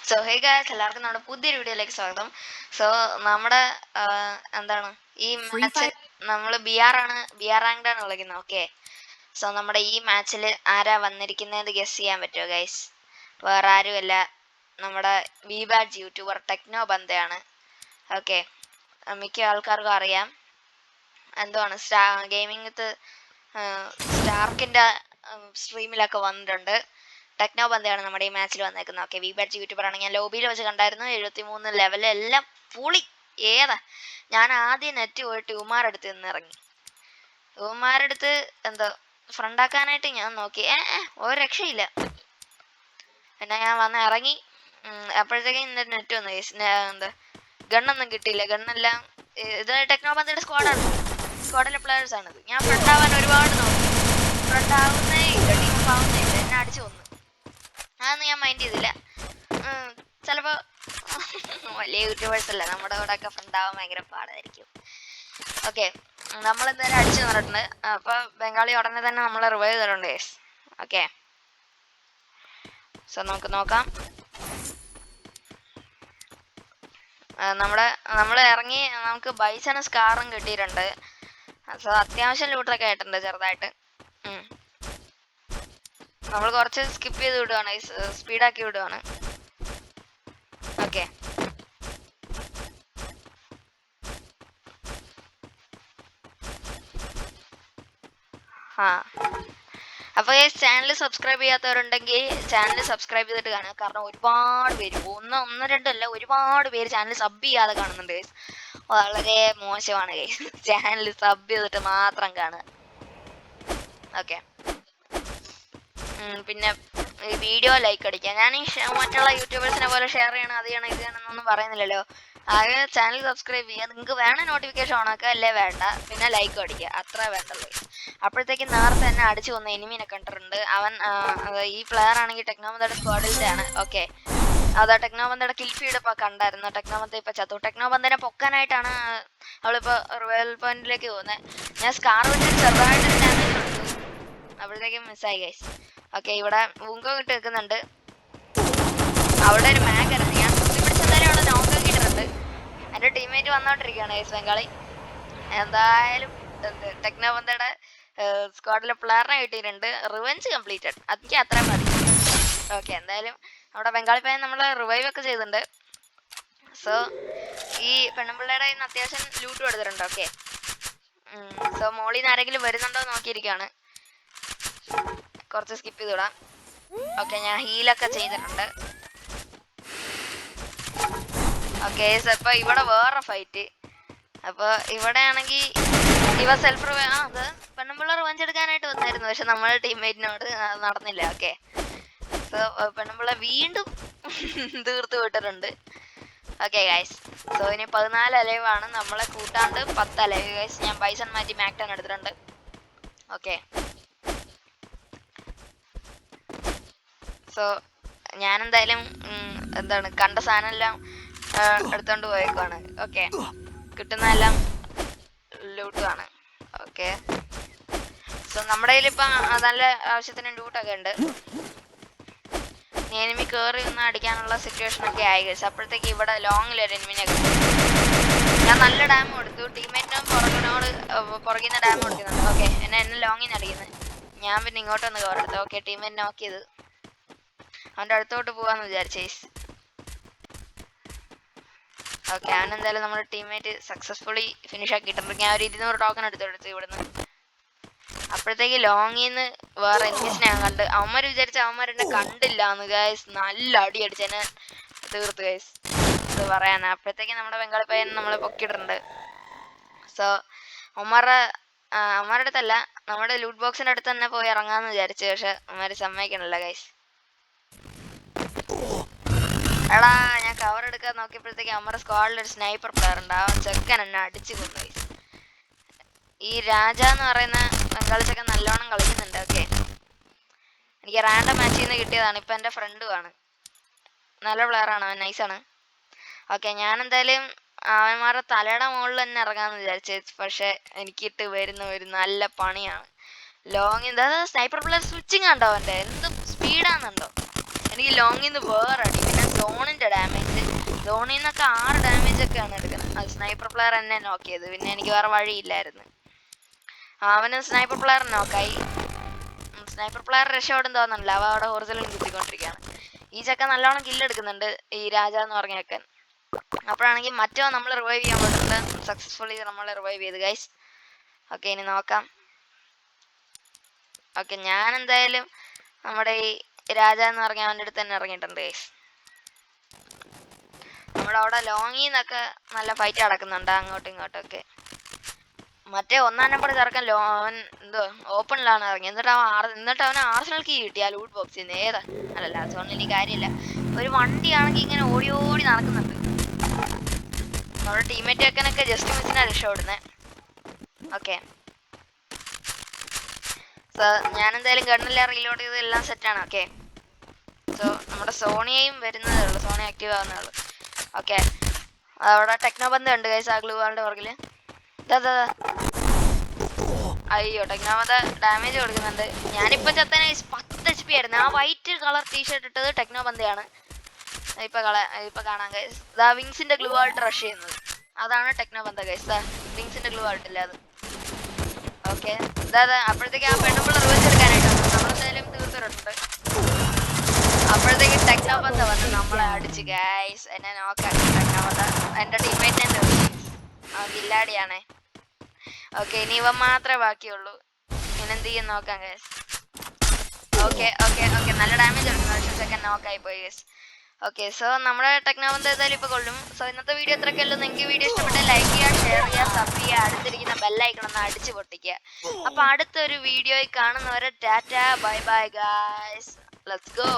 So hey guys, എല്ലാവർക്കും നമ്മുടെ പുതിയൊരു വീഡിയോയിലേക്ക് സ്വാഗതം. സോ നമ്മുടെ എന്താണ് ഈ മാച്ച് നമ്മൾ ബി ആർ റാങ്ക്ഡ് ആണ് വിളിക്കുന്നത്. ഓക്കെ, സോ നമ്മുടെ ഈ മാച്ചിൽ ആരാ വന്നിരിക്കുന്നത് ഗസ് ചെയ്യാൻ പറ്റുമോ ഗൈസ്? വേറെ ആരുമല്ല, നമ്മുടെ വി ബാഡ് യൂട്യൂബർ ടെക്നോ ബന്തയാണ്. ഓക്കെ, മിക്ക ആൾക്കാർക്കും അറിയാം. എന്തുവാണ് ഗെയിമിംഗ് വിത്ത് സ്റ്റാർക്കിൻ്റെ സ്ട്രീമിലൊക്കെ വന്നിട്ടുണ്ട്. ടെക്നോ ബന്തയാണ് നമ്മുടെ ഈ മാച്ചിൽ വന്നേക്കുന്നത്. ഓക്കെ, വി ബാറ്റ് യൂട്യൂബർ ആണ്. ഞാൻ ലോബിയിൽ വെച്ച് കണ്ടായിരുന്നു. 73 ലെവല് എല്ലാം പുളി. ഏതാ, ഞാൻ ആദ്യം നെറ്റ് പോയിട്ട് ഉമാരെടുത്ത് നിന്ന് ഇറങ്ങി. ഉമാരെടുത്ത് എന്തോ ഫ്രണ്ടാക്കാനായിട്ട് ഞാൻ നോക്കി, ഒരു രക്ഷയില്ല. പിന്നെ ഞാൻ വന്ന് ഇറങ്ങി. അപ്പോഴത്തേക്കും നെറ്റ് വന്നു. എന്താ ഗണ്ണൊന്നും കിട്ടിയില്ല. ഗണ്ണെല്ലാം ഇത് ടെക്നോ ബന്തയുടെ സ്ക്വാഡിലെ പ്ലേയേഴ്സ് ആണിത്. ഞാൻ ഫ്രണ്ടാവാൻ ഒരുപാട് നോക്കി. ഫ്രണ്ടാവുന്നേ ഇല്ല, ടീം ആവുന്നേ ഇല്ല. എന്നെ അടിച്ചു കൊന്നു. അതൊന്നും ഞാൻ മൈൻഡ് ചെയ്തില്ല. ചിലപ്പോൾ വലിയ യൂട്യൂബേഴ്സ് അല്ല, നമ്മുടെ കൂടെ ഒക്കെ ഫ്രണ്ടാവാൻ ഭയങ്കര പാടായിരിക്കും. ഓക്കെ, നമ്മൾ എന്തായാലും അടിച്ചു തന്നിട്ടുണ്ട്. അപ്പോൾ ബംഗാളി ഉടനെ തന്നെ നമ്മളെ റിവൈവ് ചെയ്തിട്ടുണ്ട് ഗൈസ്. ഓക്കെ, സോ നമുക്ക് നോക്കാം. നമ്മൾ ഇറങ്ങി നമുക്ക് ബൈസണ് സ്കാറും കിട്ടിയിട്ടുണ്ട്. സോ അത്യാവശ്യം ലൂട്ടറൊക്കെ ആയിട്ടുണ്ട് ചെറുതായിട്ട്. നമ്മൾ കുറച്ച് സ്കിപ്പ് ചെയ്ത് വിടുവാണ്, സ്പീഡാക്കി വിടുവാണ്. ഓക്കെ, അപ്പോൾ ഈ ചാനൽ സബ്സ്ക്രൈബ് ചെയ്യാത്തവരുണ്ടെങ്കിൽ ചാനൽ സബ്സ്ക്രൈബ് ചെയ്തിട്ട് കാണുക. കാരണം ഒരുപാട് പേര്, ഒന്ന് രണ്ടല്ല, ഒരുപാട് പേര് ചാനൽ സബ് ചെയ്യാതെ കാണുന്നുണ്ട് ഗൈസ്. വളരെ മോശമാണ് ഗൈസ്. ചാനൽ സബ് ചെയ്തിട്ട് മാത്രം കാണുക. ഓക്കെ, പിന്നെ ഈ വീഡിയോ ലൈക്ക് അടിക്കുക. ഞാൻ ഈ മറ്റുള്ള യൂട്യൂബേഴ്സിനെ പോലെ ഷെയർ ചെയ്യണം, അത് ചെയ്യണം, ഇത് ചെയ്യണമെന്നൊന്നും പറയുന്നില്ലല്ലോ. ആകെ ചാനൽ സബ്സ്ക്രൈബ് ചെയ്യുക. നിങ്ങൾക്ക് വേണ നോട്ടിഫിക്കേഷൻ ഓണാക്കുക, അല്ലേ വേണ്ട. പിന്നെ ലൈക്കും അടിക്കുക, അത്ര വേണ്ടുള്ളൂ. അപ്പോഴത്തേക്കും നേരത്തെ തന്നെ അടിച്ചു വന്ന എനിമീനെ കണ്ടിട്ടുണ്ട്. അവൻ ഈ പ്ലെയർ ആണെങ്കിൽ ടെക്നോ ബന്തയുടെ സ്ക്വാഡിലത്തെ ആണ്. ഓക്കെ, അതാ ടെക്നോ ബന്തയുടെ കിൽ ഫീഡ് ഇപ്പോൾ കണ്ടായിരുന്നു. ടെക്നോ ബന്ത ഇപ്പോൾ ചത്തു. ടെക്നോ ബന്തനെ പൊക്കാനായിട്ടാണ് അവളിപ്പോൾ റോയൽ പോയിന്റിലേക്ക് പോകുന്നത്. ഞാൻ സ്കാർ വെച്ചിട്ട് ചെറുതായിട്ടൊരു ഡാമേജ് കൊടുത്തു, അപ്പോഴത്തേക്കും മിസ്സായി ഗൈസ്. ഓക്കെ, ഇവിടെ ഊങ്കോ ഇട്ട് വെക്കുന്നുണ്ട്. അവിടെ ഒരു മാഗ് ഞാൻ പിടിച്ചെന്തായാലും അവിടെ നോക്കം കിട്ടുന്നുണ്ട്. എൻ്റെ ടീംമേറ്റ് വന്നോണ്ടിരിക്കുകയാണ് ഗൈസ്, ബംഗാളി. എന്തായാലും ടെക്നോ ബന്തയുടെ സ്ക്വാഡിലെ പ്ലെയറിനെ കിട്ടിയിട്ടുണ്ട്. റിവെഞ്ച് കംപ്ലീറ്റഡ്, എനിക്ക് അത്രയും മതി. ഓക്കെ, എന്തായാലും നമ്മുടെ ബംഗാളി പയ്യൻ നമ്മൾ റിവൈവ് ഒക്കെ ചെയ്തിട്ടുണ്ട്. സോ ഈ പെണ്ണുപിള്ളയുടെ ഇന്ന് അത്യാവശ്യം ലൂട്ട് കൊടുത്തിട്ടുണ്ട്. ഓക്കെ, സോ മോളിൽ നിന്ന് ആരെങ്കിലും വരുന്നുണ്ടോ നോക്കിയിരിക്കുകയാണ്. കുറച്ച് സ്കിപ്പ് ചെയ്തിടാം. ഓക്കെ, ഞാൻ ഹീലൊക്കെ ചെയ്തിട്ടുണ്ട്. ഓക്കെ, അപ്പോൾ ഇവിടെ വേറെ ഫൈറ്റ്. അപ്പോൾ ഇവിടെ ആണെങ്കിൽ ഇവ സെൽഫ് അത് പെണ്ണുമ്പിള്ള റിവഞ്ച് എടുക്കാനായിട്ട് വന്നായിരുന്നു. പക്ഷെ നമ്മുടെ ടീംമേറ്റിനോട് നടന്നില്ല. ഓക്കെ, സോ പെണ്ണുമ്പിള്ള വീണ്ടും തീർത്ത് വിട്ടിട്ടുണ്ട്. ഓക്കെ ഗൈസ്, സോ ഇനി 14 അലൈവാണ്. നമ്മളെ കൂട്ടാണ്ട് 10 അലൈവ് ഗൈസ്. ഞാൻ ബൈസൺ മാറ്റി മാക്ടൺ എടുത്തിട്ടുണ്ട്. ഓക്കെ, സോ ഞാനെന്തായാലും എന്താണ് കണ്ട സാധനം എല്ലാം എടുത്തോണ്ട് പോയേക്കുവാണ്. ഓക്കെ, കിട്ടുന്നതെല്ലാം ലൂട്ടുമാണ്. ഓക്കെ, സോ നമ്മുടെ കയ്യിലിപ്പം നല്ല ആവശ്യത്തിന് ലൂട്ടൊക്കെ ഉണ്ട്. എനിമി കയറി ഒന്ന് അടിക്കാനുള്ള സിറ്റുവേഷനൊക്കെ ആയി കഴിച്ചു. അപ്പോഴത്തേക്ക് ഇവിടെ ലോങ്ങിലൊരു എനിമിനെ കിട്ടും. ഞാൻ നല്ല ഡാം കൊടുത്തു. ടീംമേറ്റിനും പുറകിൽ നിന്ന് ഡാം കൊടുക്കുന്നുണ്ട്. ഓക്കെ, എന്നെ ലോങ്ങിൽ നിന്ന് അടിക്കുന്നത്. ഞാൻ പിന്നെ ഇങ്ങോട്ടൊന്ന് കവർ എടുത്തു. ഓക്കെ, ടീംമേറ്റ് നോക്കിയത് അവൻ്റെ അടുത്തോട്ട് പോവാന്ന് വിചാരിച്ചേ. ഓക്കെ, അവനെന്തായാലും നമ്മുടെ ടീംമേറ്റ് സക്സസ്ഫുള്ളി ഫിനിഷ് ആക്കിയിട്ടുണ്ട്. ഞാൻ ഒരു 200 ടോക്കൺ എടുത്തു ഇവിടുന്ന്. അപ്പോഴത്തേക്ക് ലോങ്ങിൽ നിന്ന് വേറെ എനിമീസിനെ ഞാൻ കണ്ട്. അവന്മാർ വിചാരിച്ച അവന്മാരെന്നെ കണ്ടില്ല എന്ന് ഗൈസ്. നല്ല അടി അടിച്ചെന്നെ തീർത്ത് ഗൈസ്. ഇത് പറയാനാ. അപ്പോഴത്തേക്ക് നമ്മുടെ ബംഗാളി പയ്യൻ നമ്മളെ പൊക്കിയിട്ടുണ്ട്. സോ അവന്മാരുടെ അടുത്തല്ല, നമ്മുടെ ലൂട്ട് ബോക്സിൻ്റെ അടുത്ത് തന്നെ പോയി ഇറങ്ങാമെന്ന് വിചാരിച്ചു. പക്ഷെ അവന്മാർ സമ്മതിക്കണില്ല ഗൈസ്. എടാ, ഞാൻ കവർ എടുക്കാൻ നോക്കിയപ്പോഴത്തേക്ക് നമ്മുടെ സ്ക്വാഡിലൊരു സ്നൈപ്പർ പ്ലെയർ ഉണ്ട്. അവൻ ചെക്കൻ എന്നെ അടിച്ചു കൊന്നു ഗൈസ്. ഈ രാജ എന്ന് പറയുന്ന ബംഗാളി ചെക്കൻ നല്ലോണം കളിക്കുന്നുണ്ട്. ഓക്കെ, എനിക്ക് റാൻഡം മാച്ചിൽ നിന്ന് കിട്ടിയതാണ്. ഇപ്പം എൻ്റെ ഫ്രണ്ടുമാണ്, നല്ല പ്ലെയറാണ് അവൻ, നൈസാണ്. ഓക്കെ, ഞാനെന്തായാലും അവന്മാരുടെ തലയുടെ മുകളിൽ തന്നെ ഇറങ്ങാമെന്ന് വിചാരിച്ചു. പക്ഷെ എനിക്കിട്ട് വരുന്ന ഒരു നല്ല പണിയാണ്. ലോങ് എന്താ സ്നൈപ്പർ പ്ലെയർ സ്വിച്ചിങ് കണ്ടോ? അവൻ്റെ എന്ത് സ്പീഡാണെന്നുണ്ടോ? എനിക്ക് ലോങ്ങിൽ നിന്ന് വേറെ അടി, പിന്നെ സോണിന്റെ ഡാമേജ്, സോണിൽ നിന്നൊക്കെ 6 ഡാമേജ് ഒക്കെയാണ് എടുക്കുന്നത്. അത് സ്നൈപ്പർ പ്ലെയർ എന്നെ നോക്കിയത്, പിന്നെ എനിക്ക് വേറെ വഴിയില്ലായിരുന്നു. അവന് സ്നൈപ്പർ പ്ലെയർ നോക്കായി. സ്നൈപ്പർ പ്ലെയർ രക്ഷപ്പെടും തോന്നുന്നില്ല, അവ അവിടെ ഒറിജിനൽ കുത്തിക്കൊണ്ടിരിക്കുകയാണ്. ഈ ചക്ക നല്ലോണം കില്ലെടുക്കുന്നുണ്ട്, ഈ രാജ എന്ന് പറഞ്ഞ ചക്കൻ. അപ്പോഴാണെങ്കിൽ മറ്റോ നമ്മൾ റിവൈവ് ചെയ്യാൻ പറ്റുന്നുണ്ട്. സക്സസ്ഫുള്ളി നമ്മൾ റിവൈവ് ചെയ്ത് ഗൈസ്. ഓക്കെ, ഇനി നോക്കാം. ഓക്കെ, ഞാൻ എന്തായാലും നമ്മുടെ ഈ രാജ എന്ന് പറഞ്ഞ അവൻ്റെ അടുത്ത് തന്നെ ഇറങ്ങിയിട്ടുണ്ട് ഗൈസ്. നമ്മുടെ അവിടെ ലോങ്ങിൽ നിന്നൊക്കെ നല്ല ഫൈറ്റ് നടക്കുന്നുണ്ട് അങ്ങോട്ടും ഇങ്ങോട്ടും ഒക്കെ. മറ്റേ 1-ാം നമ്പർ ചെറുക്കൻ അവൻ എന്തോ ഓപ്പണിലാണ് ഇറങ്ങി. എന്നിട്ട് അവന് ആർസണൽ കീ കിട്ടി ആ ലൂട്ട് ബോക്സിൽ നിന്ന്. ഏതാ അല്ലല്ല, അതുകൊണ്ടിനി കാര്യമില്ല. ഒരു വണ്ടിയാണെങ്കിൽ ഇങ്ങനെ ഓടി ഓടി നടക്കുന്നുണ്ട്. നമ്മുടെ ടീമേറ്റ് വെക്കാനൊക്കെ ജസ്റ്റ് മിസ്സിനാ രക്ഷപ്പെടുന്നത്. ഓക്കെ, സോ ഞാൻ എന്തായാലും ഗണ്ണെല്ലാം റീലോഡ് ചെയ്ത് എല്ലാം സെറ്റാണ്. ഓക്കെ, സോ നമ്മുടെ സോണിയയും വരുന്നതേ ഉള്ളൂ, സോണി ആക്റ്റീവ് ആവുന്നേ ഉള്ളൂ. ഓക്കെ, അവിടെ ടെക്നോ ബന്ധ ഉണ്ട് ഗൈസ് ആ ഗ്ലൂ വാളിന്റെ പുറകില്. അയ്യോ, ടെക്നോ ബന്ധ ഡാമേജ് കൊടുക്കുന്നുണ്ട്. ഞാനിപ്പോ ചത്തനെ 10 HP ആയിരുന്നു. ആ വൈറ്റ് കളർ ടീഷർട്ട് ഇട്ടത് ടെക്നോ ബന്ധയാണ്. ഇപ്പൊ കാണാം ഗൈസ്, ദാ വിങ്സിന്റെ ഗ്ലൂ ആയിട്ട് റഷ് ചെയ്യുന്നത് അതാണ് ടെക്നോ ബന്ധ ഗൈസ്. വിങ്സിന്റെ ഗ്ലൂ ആയിട്ടില്ല അത്. ഓക്കെ, അപ്പോഴത്തേക്ക് ആ പെണ്ണുമ്പോൾ റിവേഴ്സ് എടുക്കാനായിട്ടാണ് നമ്മളെന്തായാലും തീർത്തിട്ടുണ്ട്. അപ്പോഴത്തേക്ക് ടെക്നോ ബന്ധ വന്ന് നമ്മളെ അടിച്ച് ഗൈസ്. എന്നെ നോക്കാക്കി ടെക്നോ ബന്ധ, എന്റെ ടീമേറ്റിനെ തീർന്നു. ആ ഗില്ലാടിയാണേ. ഓക്കെ, ഇനി ഇവൻ മാത്രമേ ബാക്കിയുള്ളൂ. ഇനെന്ത് ചെയ്യും നോക്കാം ഗൈസ്. ഓക്കെ ഓക്കെ ഓക്കെ, നല്ല ഡാമേജ് എടുക്കുന്നു. പക്ഷേ സെക്കൻഡ് നോക്കായി പോയി ഗൈസ്. ഓക്കെ, സോ നമ്മുടെ ടെക്നോ ബന്ധ ഏതായാലും ഇപ്പോൾ കൊള്ളും. സോ ഇന്നത്തെ വീഡിയോ ഇത്രയൊക്കെ ഉള്ളൂ. നിങ്ങൾക്ക് വീഡിയോ ഇഷ്ടപ്പെട്ടാൽ ലൈക്ക് ചെയ്യുക, ഷെയർ ചെയ്യുക, സബ് ചെയ്യുക, അടുത്തിരിക്കുന്ന ബെല്ലൈക്കൺ ഒന്ന് അടിച്ച് പൊട്ടിക്കുക. അപ്പോൾ അടുത്തൊരു വീഡിയോയിൽ കാണുന്നവരെ Tata bye bye guys. Let's go.